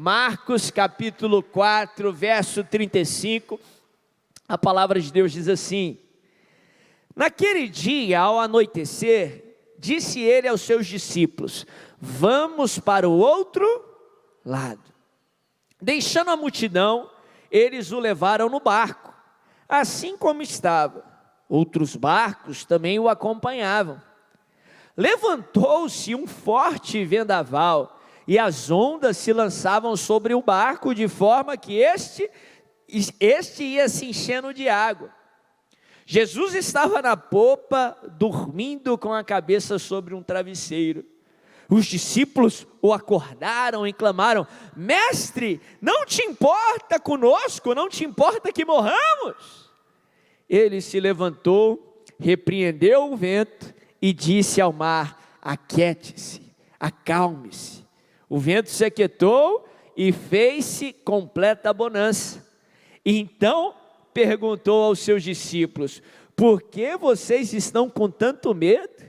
Marcos capítulo 4, verso 35, a palavra de Deus diz assim: naquele dia, ao anoitecer, disse ele aos seus discípulos: vamos para o outro lado. Deixando a multidão, eles o levaram no barco, assim como estava. Outros barcos também o acompanhavam. Levantou-se um forte vendaval, e as ondas se lançavam sobre o barco, de forma que este ia se enchendo de água. Jesus estava na popa, dormindo com a cabeça sobre um travesseiro. Os discípulos o acordaram e clamaram: mestre, não te importa conosco? Não te importa que morramos? Ele se levantou, repreendeu o vento e disse ao mar: aquiete-se, acalme-se. O vento se aquietou e fez-se completa bonança. Então perguntou aos seus discípulos: por que vocês estão com tanto medo?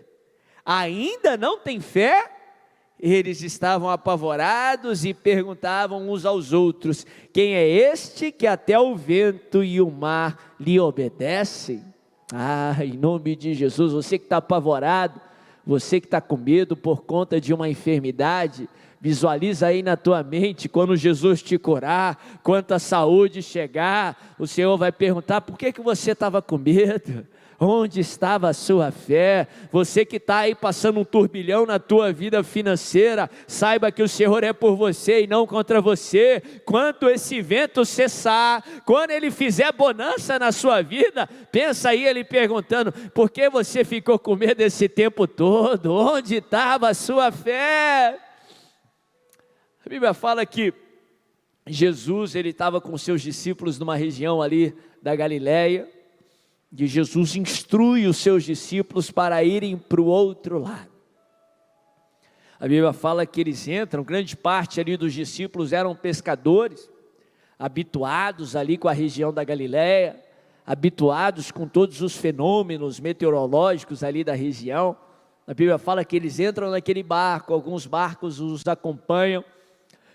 Ainda não têm fé? Eles estavam apavorados e perguntavam uns aos outros: quem é este que até o vento e o mar lhe obedecem? Em nome de Jesus, você que está apavorado, você que está com medo por conta de uma enfermidade, visualiza aí na tua mente, quando Jesus te curar, quando a saúde chegar, o Senhor vai perguntar: por que você estava com medo? Onde estava a sua fé? Você que está aí passando um turbilhão na tua vida financeira, saiba que o Senhor é por você e não contra você. Quando esse vento cessar, quando ele fizer bonança na sua vida, pensa aí ele perguntando: por que você ficou com medo esse tempo todo? Onde estava a sua fé? A Bíblia fala que Jesus, ele estava com seus discípulos numa região ali da Galileia, e Jesus instrui os seus discípulos para irem para o outro lado. A Bíblia fala que eles entram, grande parte ali dos discípulos eram pescadores, habituados ali com a região da Galileia, habituados com todos os fenômenos meteorológicos ali da região. A Bíblia fala que eles entram naquele barco, alguns barcos os acompanham.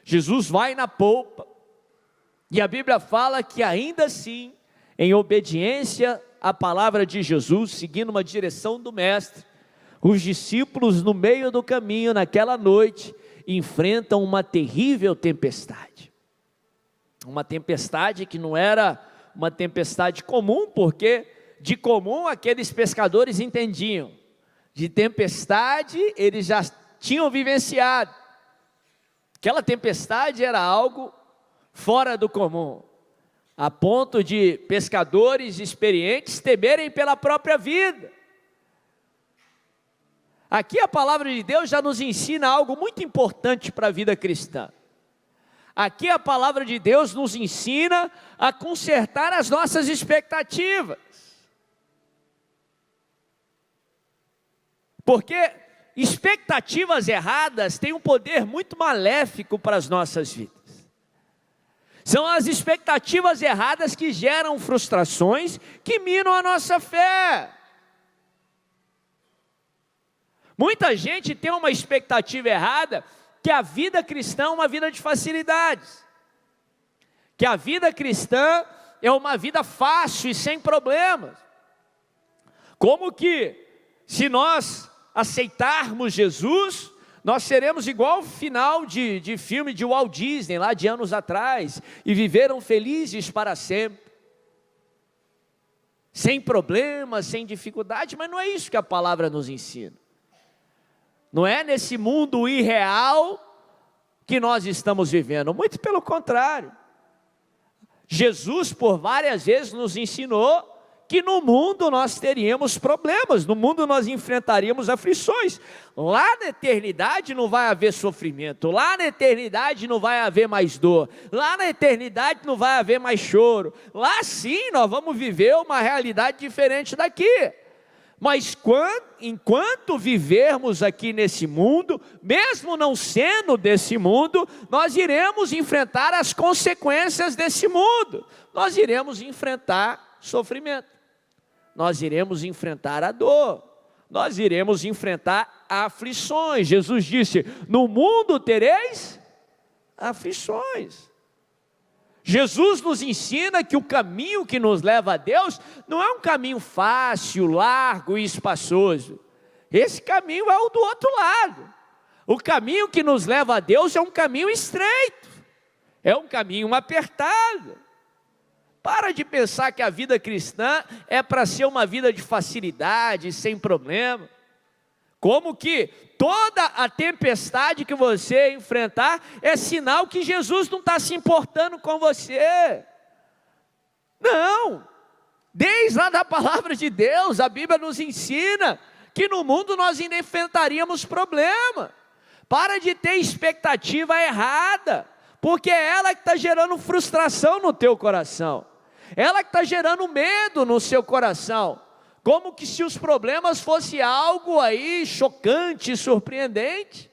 Jesus vai na polpa, e a Bíblia fala que ainda assim, em obediência à palavra de Jesus, seguindo uma direção do Mestre, os discípulos no meio do caminho, naquela noite, enfrentam uma terrível tempestade. Uma tempestade que não era uma tempestade comum, porque de comum aqueles pescadores entendiam, de tempestade eles já tinham vivenciado. Aquela tempestade era algo fora do comum, a ponto de pescadores experientes temerem pela própria vida. Aqui a palavra de Deus já nos ensina algo muito importante para a vida cristã. Aqui a palavra de Deus nos ensina a consertar as nossas expectativas. Porque expectativas erradas têm um poder muito maléfico para as nossas vidas. São as expectativas erradas que geram frustrações, que minam a nossa fé. Muita gente tem uma expectativa errada, que a vida cristã é uma vida de facilidades, que a vida cristã é uma vida fácil e sem problemas, como que se nós aceitarmos Jesus, nós seremos igual ao final de filme de Walt Disney, lá de anos atrás, e viveram felizes para sempre, sem problemas, sem dificuldade. Mas não é isso que a palavra nos ensina. Não é nesse mundo irreal que nós estamos vivendo, muito pelo contrário. Jesus por várias vezes nos ensinou que no mundo nós teríamos problemas, no mundo nós enfrentaríamos aflições. Lá na eternidade não vai haver sofrimento, lá na eternidade não vai haver mais dor, lá na eternidade não vai haver mais choro. Lá sim nós vamos viver uma realidade diferente daqui. Mas enquanto vivermos aqui nesse mundo, mesmo não sendo desse mundo, nós iremos enfrentar as consequências desse mundo. Nós iremos enfrentar sofrimento, nós iremos enfrentar a dor, nós iremos enfrentar aflições. Jesus disse: no mundo tereis aflições. Jesus nos ensina que o caminho que nos leva a Deus não é um caminho fácil, largo e espaçoso. Esse caminho é o do outro lado. O caminho que nos leva a Deus é um caminho estreito, é um caminho apertado. Para de pensar que a vida cristã é para ser uma vida de facilidade, sem problema. Como que toda a tempestade que você enfrentar é sinal que Jesus não está se importando com você. Não. Desde lá da palavra de Deus, a Bíblia nos ensina que no mundo nós ainda enfrentaríamos problema. Para de ter expectativa errada, porque é ela que está gerando frustração no teu coração. Ela que está gerando medo no seu coração. Como que se os problemas fossem algo aí chocante, surpreendente.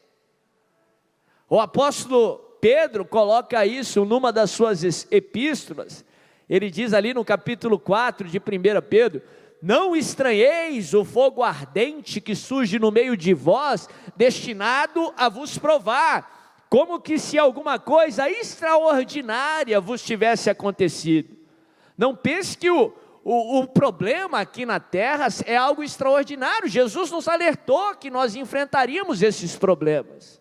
O apóstolo Pedro coloca isso numa das suas epístolas. Ele diz ali no capítulo 4 de 1 Pedro: não estranheis o fogo ardente que surge no meio de vós, destinado a vos provar, como que se alguma coisa extraordinária vos tivesse acontecido. Não pense que o problema aqui na terra é algo extraordinário. Jesus nos alertou que nós enfrentaríamos esses problemas.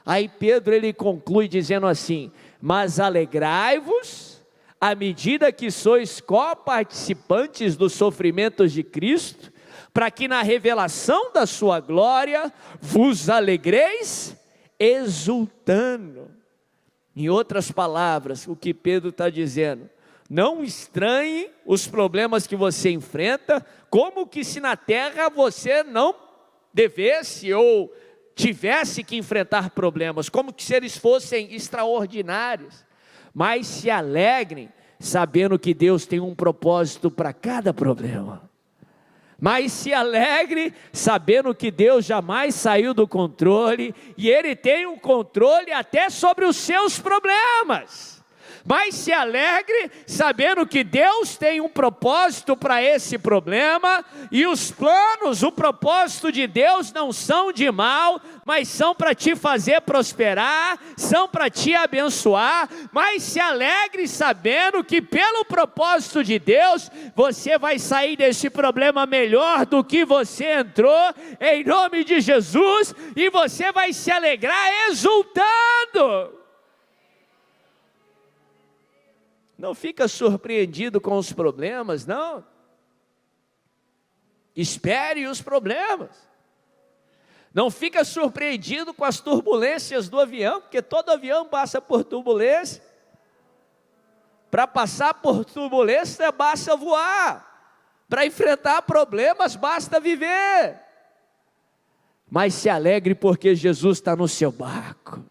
Aí Pedro ele conclui dizendo assim: mas alegrai-vos à medida que sois coparticipantes dos sofrimentos de Cristo, para que na revelação da sua glória vos alegreis exultando. Em outras palavras, o que Pedro está dizendo: não estranhe os problemas que você enfrenta, como que se na terra você não devesse ou tivesse que enfrentar problemas, como que se eles fossem extraordinários. Mas se alegrem, sabendo que Deus tem um propósito para cada problema. Mas se alegre, sabendo que Deus jamais saiu do controle, e Ele tem um controle até sobre os seus problemas. Mas se alegre, sabendo que Deus tem um propósito para esse problema, e os planos, o propósito de Deus não são de mal, mas são para te fazer prosperar, são para te abençoar. Mas se alegre sabendo que pelo propósito de Deus, você vai sair desse problema melhor do que você entrou, em nome de Jesus, e você vai se alegrar exultando. Não fica surpreendido com os problemas, não. Espere os problemas. Não fica surpreendido com as turbulências do avião, porque todo avião passa por turbulência. Para passar por turbulência basta voar. Para enfrentar problemas basta viver. Mas se alegre porque Jesus está no seu barco.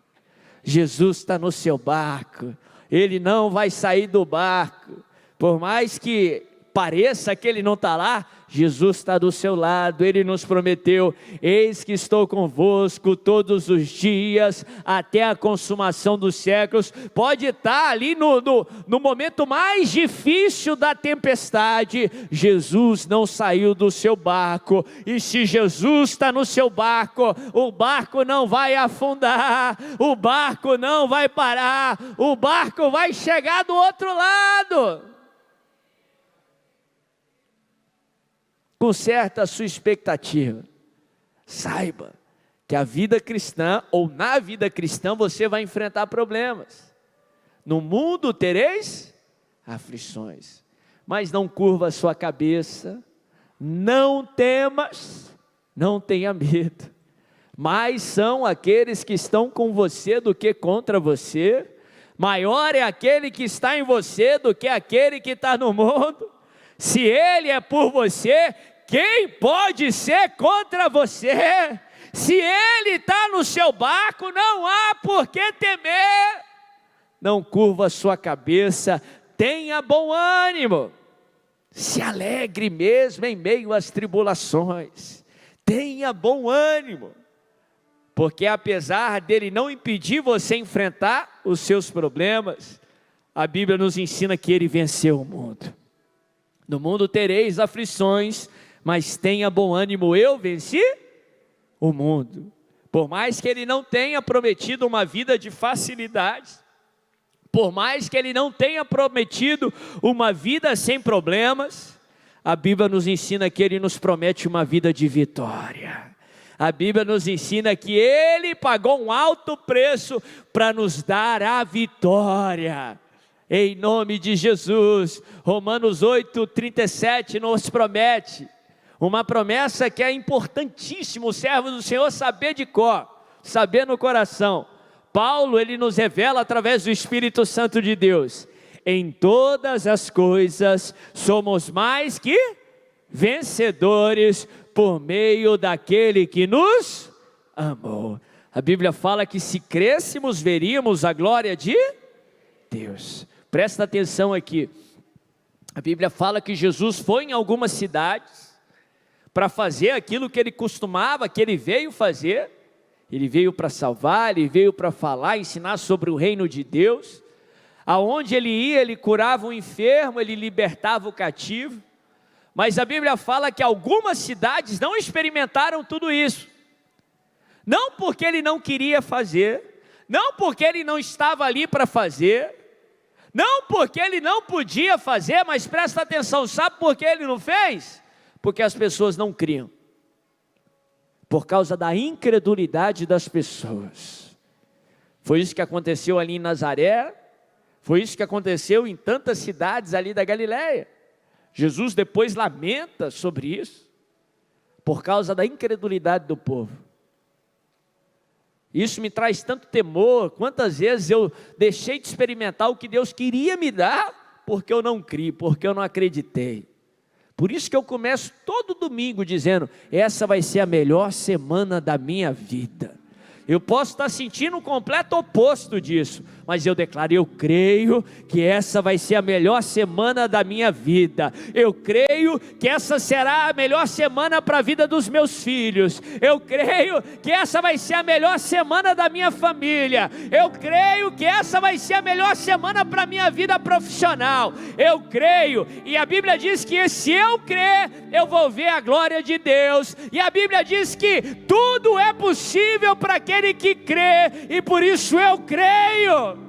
Jesus está no seu barco. Ele não vai sair do barco, por mais que pareça que Ele não está lá, Jesus está do seu lado. Ele nos prometeu: eis que estou convosco todos os dias, até a consumação dos séculos. Pode estar ali no momento mais difícil da tempestade, Jesus não saiu do seu barco, e se Jesus está no seu barco, o barco não vai afundar, o barco não vai parar, o barco vai chegar do outro lado. Conserta a sua expectativa. Saiba que a vida cristã, ou na vida cristã, você vai enfrentar problemas. No mundo tereis aflições, mas não curva a sua cabeça, não temas, não tenha medo. Mais são aqueles que estão com você do que contra você. Maior é aquele que está em você do que aquele que está no mundo. Se Ele é por você, quem pode ser contra você? Se Ele está no seu barco, não há por que temer. Não curva a sua cabeça, tenha bom ânimo. Se alegre mesmo em meio às tribulações. Tenha bom ânimo. Porque apesar dele não impedir você enfrentar os seus problemas, a Bíblia nos ensina que Ele venceu o mundo. No mundo tereis aflições, mas tenha bom ânimo, eu venci o mundo. Por mais que Ele não tenha prometido uma vida de facilidade, Por mais que Ele não tenha prometido uma vida sem problemas, a Bíblia nos ensina que Ele nos promete uma vida de vitória. A Bíblia nos ensina que Ele pagou um alto preço para nos dar a vitória. Em nome de Jesus, Romanos 8:37 nos promete uma promessa que é importantíssima, o servo do Senhor saber de cor, saber no coração. Paulo, ele nos revela através do Espírito Santo de Deus: em todas as coisas somos mais que vencedores por meio daquele que nos amou. A Bíblia fala que se crêssemos, veríamos a glória de Deus. Presta atenção aqui. A Bíblia fala que Jesus foi em algumas cidades para fazer aquilo que Ele costumava, que Ele veio fazer. Ele veio para salvar, Ele veio para falar, ensinar sobre o reino de Deus. Aonde Ele ia, Ele curava o enfermo, Ele libertava o cativo. Mas a Bíblia fala que algumas cidades não experimentaram tudo isso. Não porque Ele não queria fazer, não porque Ele não estava ali para fazer, não porque Ele não podia fazer, mas presta atenção, sabe por que Ele não fez? Porque as pessoas não criam. Por causa da incredulidade das pessoas. Foi isso que aconteceu ali em Nazaré, foi isso que aconteceu em tantas cidades ali da Galileia. Jesus depois lamenta sobre isso, por causa da incredulidade do povo. Isso me traz tanto temor. Quantas vezes eu deixei de experimentar o que Deus queria me dar, porque eu não criei, porque eu não acreditei. Por isso que eu começo todo domingo dizendo: essa vai ser a melhor semana da minha vida. Eu posso estar sentindo o completo oposto disso, mas eu declaro: eu creio que essa vai ser a melhor semana da minha vida. Eu creio que essa será a melhor semana para a vida dos meus filhos. Eu creio que essa vai ser a melhor semana da minha família. Eu creio que essa vai ser a melhor semana para a minha vida profissional. Eu creio, e a Bíblia diz que se eu crer, eu vou ver a glória de Deus. E a Bíblia diz que tudo é possível para aquele que crê, e por isso eu creio.